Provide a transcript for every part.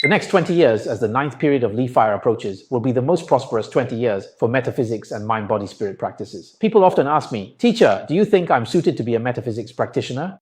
The next 20 years, as the ninth period of Li Fire approaches, will be the most prosperous 20 years for metaphysics and mind-body-spirit practices. People often ask me, "Teacher, do you think I'm suited to be a metaphysics practitioner?"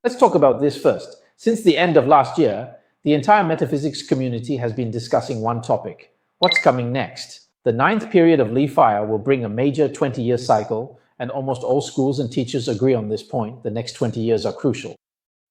Let's talk about this first. Since the end of last year, the entire metaphysics community has been discussing one topic. What's coming next? The ninth period of Li Fire will bring a major 20-year cycle, and almost all schools and teachers agree on this point. The next 20 years are crucial.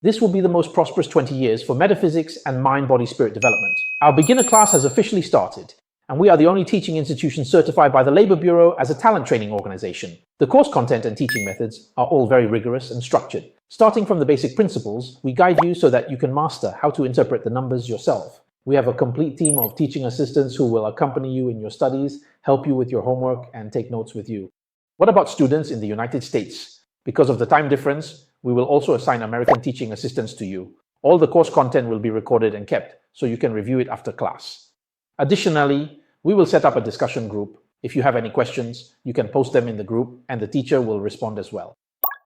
This will be the most prosperous 20 years for metaphysics and mind-body-spirit development. Our beginner class has officially started, and we are the only teaching institution certified by the Labour Bureau as a talent training organization. The course content and teaching methods are all very rigorous and structured. Starting from the basic principles, we guide you so that you can master how to interpret the numbers yourself. We have a complete team of teaching assistants who will accompany you in your studies, help you with your homework, and take notes with you. What about students in the United States? Because of the time difference, we will also assign American teaching assistants to you. All the course content will be recorded and kept, so you can review it after class. Additionally, we will set up a discussion group. If you have any questions, you can post them in the group, and the teacher will respond as well.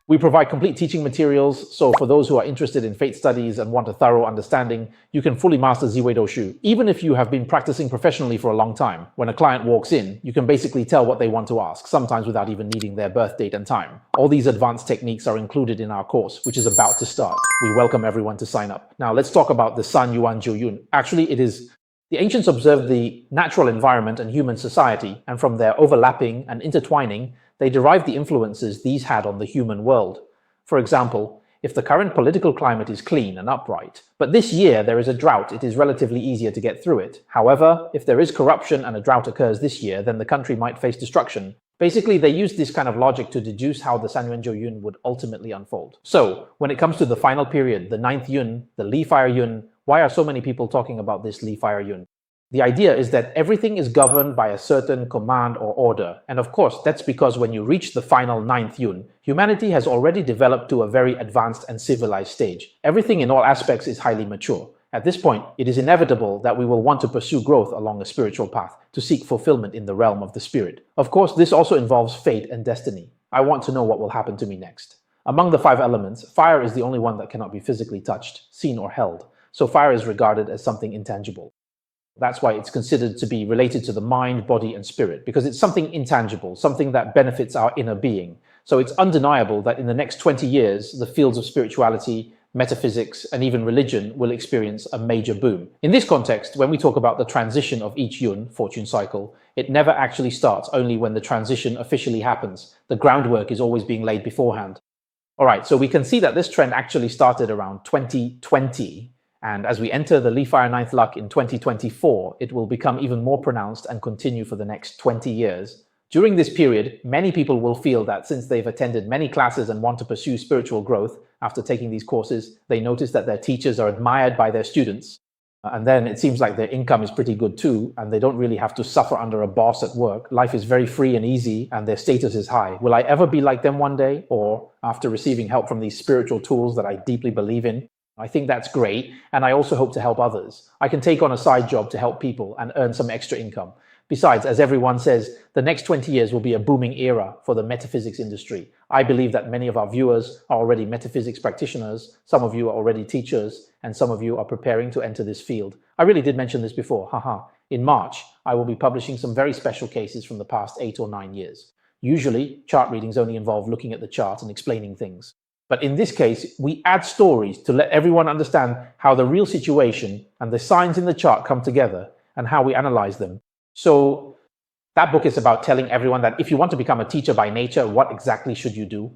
We provide complete teaching materials, so for those who are interested in fate studies and want a thorough understanding, you can fully master Zi Wei Astrology. Even if you have been practicing professionally for a long time, when a client walks in, you can basically tell what they want to ask, sometimes without even needing their birth date and time. All these advanced techniques are included in our course, which is about to start. We welcome everyone to sign up. Now let's talk about the San Yuan Jiu Yun. Actually, the ancients observed the natural environment and human society, and from their overlapping and intertwining, they derived the influences these had on the human world. For example, if the current political climate is clean and upright, but this year there is a drought, it is relatively easier to get through it. However, if there is corruption and a drought occurs this year, then the country might face destruction. Basically, they used this kind of logic to deduce how the San Yuan Jiu Yun would ultimately unfold. So, when it comes to the final period, the ninth Yun, the Li Fire Yun, why are so many people talking about this Li Fire Yun? The idea is that everything is governed by a certain command or order. And of course, that's because when you reach the final ninth Yun, humanity has already developed to a very advanced and civilized stage. Everything in all aspects is highly mature. At this point, it is inevitable that we will want to pursue growth along a spiritual path, to seek fulfillment in the realm of the spirit. Of course, this also involves fate and destiny. I want to know what will happen to me next. Among the 5 elements, fire is the only one that cannot be physically touched, seen, or held. So fire is regarded as something intangible. That's why it's considered to be related to the mind, body, and spirit, because it's something intangible, something that benefits our inner being. So it's undeniable that in the next 20 years, the fields of spirituality, metaphysics, and even religion will experience a major boom. In this context, when we talk about the transition of each Yun, fortune cycle, it never actually starts, only when the transition officially happens. The groundwork is always being laid beforehand. All right, so we can see that this trend actually started around 2020. And as we enter the Li Fire ninth luck in 2024, it will become even more pronounced and continue for the next 20 years. During this period, many people will feel that since they've attended many classes and want to pursue spiritual growth, after taking these courses, they notice that their teachers are admired by their students. And then it seems like their income is pretty good too, and they don't really have to suffer under a boss at work. Life is very free and easy, and their status is high. Will I ever be like them one day? Or after receiving help from these spiritual tools that I deeply believe in, I think that's great, and I also hope to help others. I can take on a side job to help people and earn some extra income. Besides, as everyone says, the next 20 years will be a booming era for the metaphysics industry. I believe that many of our viewers are already metaphysics practitioners, some of you are already teachers, and some of you are preparing to enter this field. I really did mention this before, haha. In March, I will be publishing some very special cases from the past 8 or 9 years. Usually, chart readings only involve looking at the chart and explaining things. But in this case, we add stories to let everyone understand how the real situation and the signs in the chart come together and how we analyze them. So that book is about telling everyone that if you want to become a teacher by nature, what exactly should you do?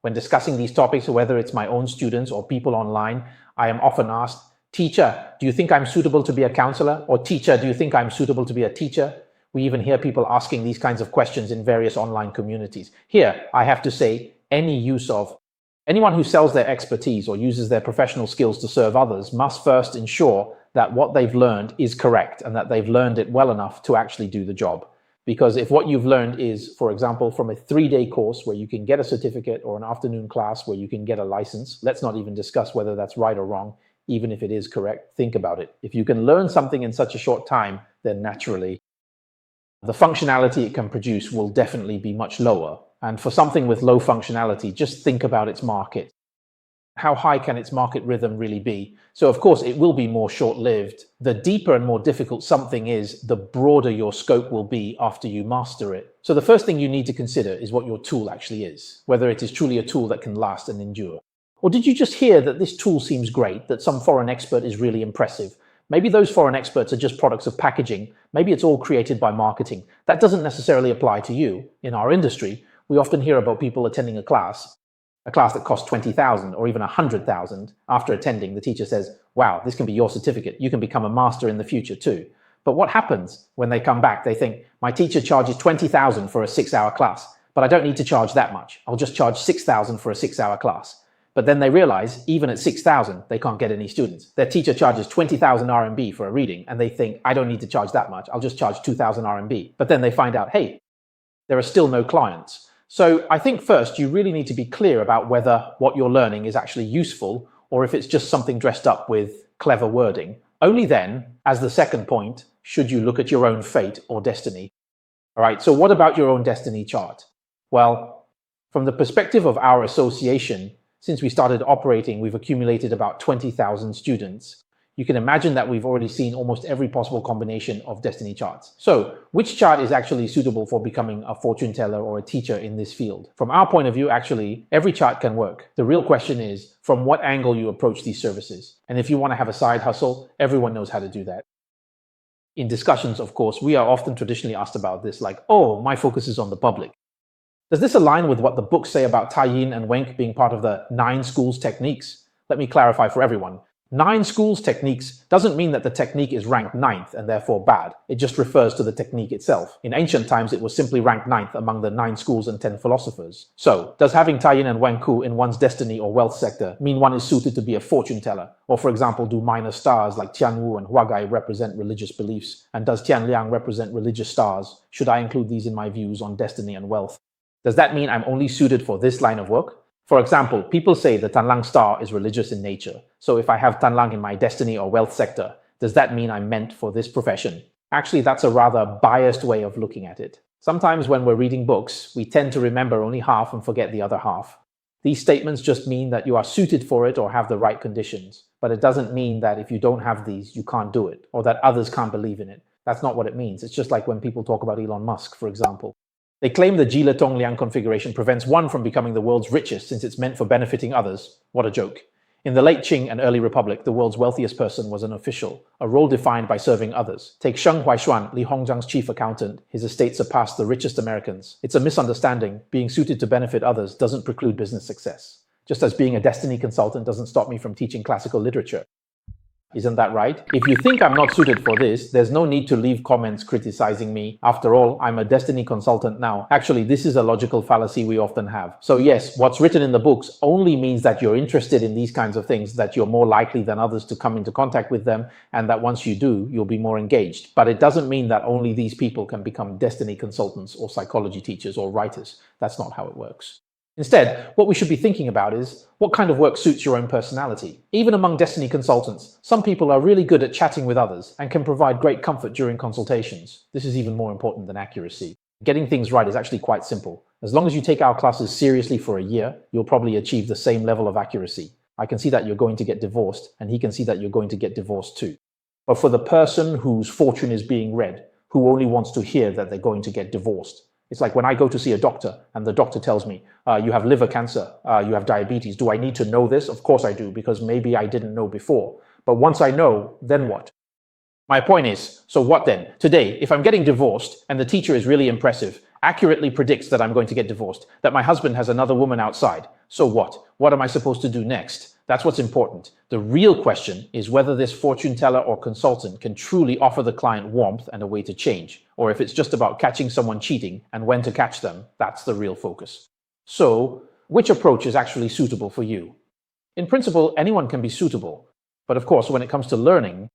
When discussing these topics, whether it's my own students or people online, I am often asked, "Teacher, do you think I'm suitable to be a counselor?" Or "Teacher, do you think I'm suitable to be a teacher?" We even hear people asking these kinds of questions in various online communities. Here, I have to say, anyone who sells their expertise or uses their professional skills to serve others must first ensure that what they've learned is correct and that they've learned it well enough to actually do the job. Because if what you've learned is, for example, from a 3-day course where you can get a certificate or an afternoon class where you can get a license, let's not even discuss whether that's right or wrong. Even if it is correct, think about it. If you can learn something in such a short time, then naturally the functionality it can produce will definitely be much lower. And for something with low functionality, just think about its market. How high can its market rhythm really be? So of course, it will be more short-lived. The deeper and more difficult something is, the broader your scope will be after you master it. So the first thing you need to consider is what your tool actually is, whether it is truly a tool that can last and endure. Or did you just hear that this tool seems great, that some foreign expert is really impressive? Maybe those foreign experts are just products of packaging. Maybe it's all created by marketing. That doesn't necessarily apply to you. In our industry, we often hear about people attending a class that costs 20,000 or even 100,000. After attending, the teacher says, wow, this can be your certificate. You can become a master in the future too. But what happens when they come back? They think, my teacher charges 20,000 for a 6-hour class, but I don't need to charge that much. I'll just charge 6,000 for a 6-hour class. But then they realize, even at 6,000, they can't get any students. Their teacher charges 20,000 RMB for a reading, and they think, I don't need to charge that much. I'll just charge 2,000 RMB. But then they find out, hey, there are still no clients. So I think first you really need to be clear about whether what you're learning is actually useful or if it's just something dressed up with clever wording. Only then, as the second point, should you look at your own fate or destiny. All right, so what about your own destiny chart? Well, from the perspective of our association, since we started operating, we've accumulated about 20,000 students. You can imagine that we've already seen almost every possible combination of destiny charts. So, which chart is actually suitable for becoming a fortune teller or a teacher in this field? From our point of view, actually, every chart can work. The real question is from what angle you approach these services. And if you want to have a side hustle, everyone knows how to do that. In discussions, of course, we are often traditionally asked about this, like, oh, my focus is on the public. Does this align with what the books say about Tai Yin and Wenk being part of the 9 schools techniques? Let me clarify for everyone. 9 schools techniques doesn't mean that the technique is ranked 9th and therefore bad. It just refers to the technique itself. In ancient times, it was simply ranked 9th among the 9 schools and 10 philosophers. So, does having Tai Yin and Wenku in one's destiny or wealth sector mean one is suited to be a fortune teller? Or for example, do minor stars like Tianwu and Huagai represent religious beliefs? And does Tianliang represent religious stars? Should I include these in my views on destiny and wealth? Does that mean I'm only suited for this line of work? For example, people say the Tanlang star is religious in nature. So if I have Tanlang in my destiny or wealth sector, does that mean I'm meant for this profession? Actually, that's a rather biased way of looking at it. Sometimes when we're reading books, we tend to remember only half and forget the other half. These statements just mean that you are suited for it or have the right conditions. But it doesn't mean that if you don't have these, you can't do it, or that others can't believe in it. That's not what it means. It's just like when people talk about Elon Musk, for example. They claim the Jile Tong Liang configuration prevents one from becoming the world's richest since it's meant for benefiting others. What a joke. In the late Qing and early Republic, the world's wealthiest person was an official, a role defined by serving others. Take Sheng Huaishuan, Li Hongzhang's chief accountant. His estate surpassed the richest Americans. It's a misunderstanding. Being suited to benefit others doesn't preclude business success. Just as being a destiny consultant doesn't stop me from teaching classical literature. Isn't that right? If you think I'm not suited for this, there's no need to leave comments criticizing me. After all, I'm a destiny consultant now. Actually, this is a logical fallacy we often have. So yes, what's written in the books only means that you're interested in these kinds of things, that you're more likely than others to come into contact with them, and that once you do, you'll be more engaged. But it doesn't mean that only these people can become destiny consultants or psychology teachers or writers. That's not how it works. Instead, what we should be thinking about is what kind of work suits your own personality. Even among destiny consultants, some people are really good at chatting with others and can provide great comfort during consultations. This is even more important than accuracy. Getting things right is actually quite simple. As long as you take our classes seriously for a year, you'll probably achieve the same level of accuracy. I can see that you're going to get divorced, and he can see that you're going to get divorced too. But for the person whose fortune is being read, who only wants to hear that they're going to get divorced, it's like when I go to see a doctor and the doctor tells me, you have liver cancer, you have diabetes. Do I need to know this? Of course I do, because maybe I didn't know before. But once I know, then what? My point is, so what then? Today, if I'm getting divorced and the teacher is really impressive, accurately predicts that I'm going to get divorced, that my husband has another woman outside, so what? What am I supposed to do next? That's what's important. The real question is whether this fortune teller or consultant can truly offer the client warmth and a way to change, or if it's just about catching someone cheating and when to catch them. That's the real focus. So, which approach is actually suitable for you? In principle, anyone can be suitable. But of course, when it comes to learning,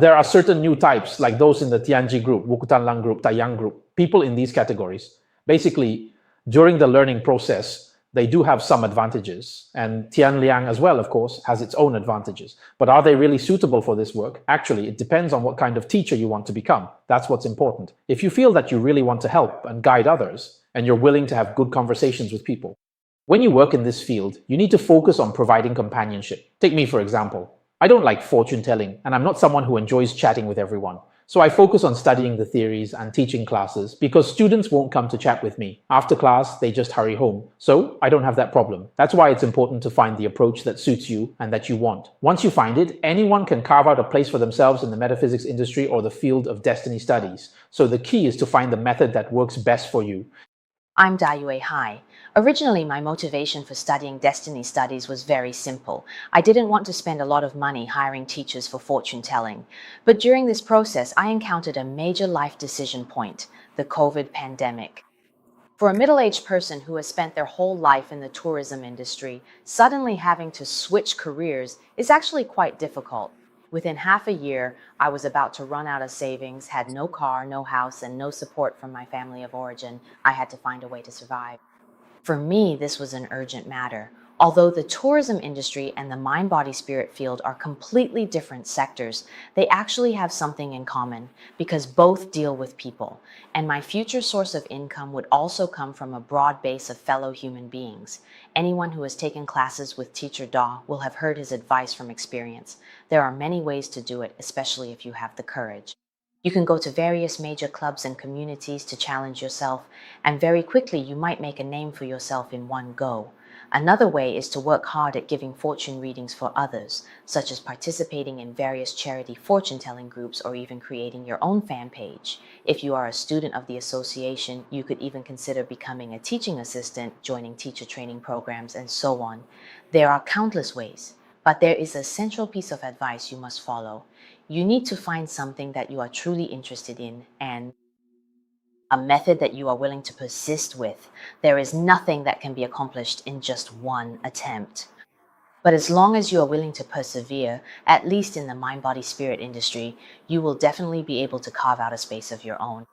there are certain new types, like those in the Tianji group, Wukutanlang group, Taiyang group, people in these categories. Basically, during the learning process, they do have some advantages. And Tian Liang as well, of course, has its own advantages. But are they really suitable for this work? Actually, it depends on what kind of teacher you want to become. That's what's important. If you feel that you really want to help and guide others, and you're willing to have good conversations with people, when you work in this field, you need to focus on providing companionship. Take me, for example. I don't like fortune telling, and I'm not someone who enjoys chatting with everyone. So I focus on studying the theories and teaching classes because students won't come to chat with me. After class, they just hurry home. So I don't have that problem. That's why it's important to find the approach that suits you and that you want. Once you find it, anyone can carve out a place for themselves in the metaphysics industry or the field of destiny studies. So the key is to find the method that works best for you. I'm Zi Wei. Hi. Originally, my motivation for studying destiny studies was very simple. I didn't want to spend a lot of money hiring teachers for fortune telling. But during this process, I encountered a major life decision point, the COVID pandemic. For a middle-aged person who has spent their whole life in the tourism industry, suddenly having to switch careers is actually quite difficult. Within half a year, I was about to run out of savings, had no car, no house, and no support from my family of origin. I had to find a way to survive. For me, this was an urgent matter. Although the tourism industry and the mind-body-spirit field are completely different sectors, they actually have something in common because both deal with people. And my future source of income would also come from a broad base of fellow human beings. Anyone who has taken classes with Teacher Da will have heard his advice from experience. There are many ways to do it, especially if you have the courage. You can go to various major clubs and communities to challenge yourself, and very quickly you might make a name for yourself in one go. Another way is to work hard at giving fortune readings for others, such as participating in various charity fortune-telling groups or even creating your own fan page. If you are a student of the association, you could even consider becoming a teaching assistant, joining teacher training programs, and so on. There are countless ways, but there is a central piece of advice you must follow. You need to find something that you are truly interested in and a method that you are willing to persist with. There is nothing that can be accomplished in just one attempt. But as long as you are willing to persevere, at least in the mind-body-spirit industry, you will definitely be able to carve out a space of your own.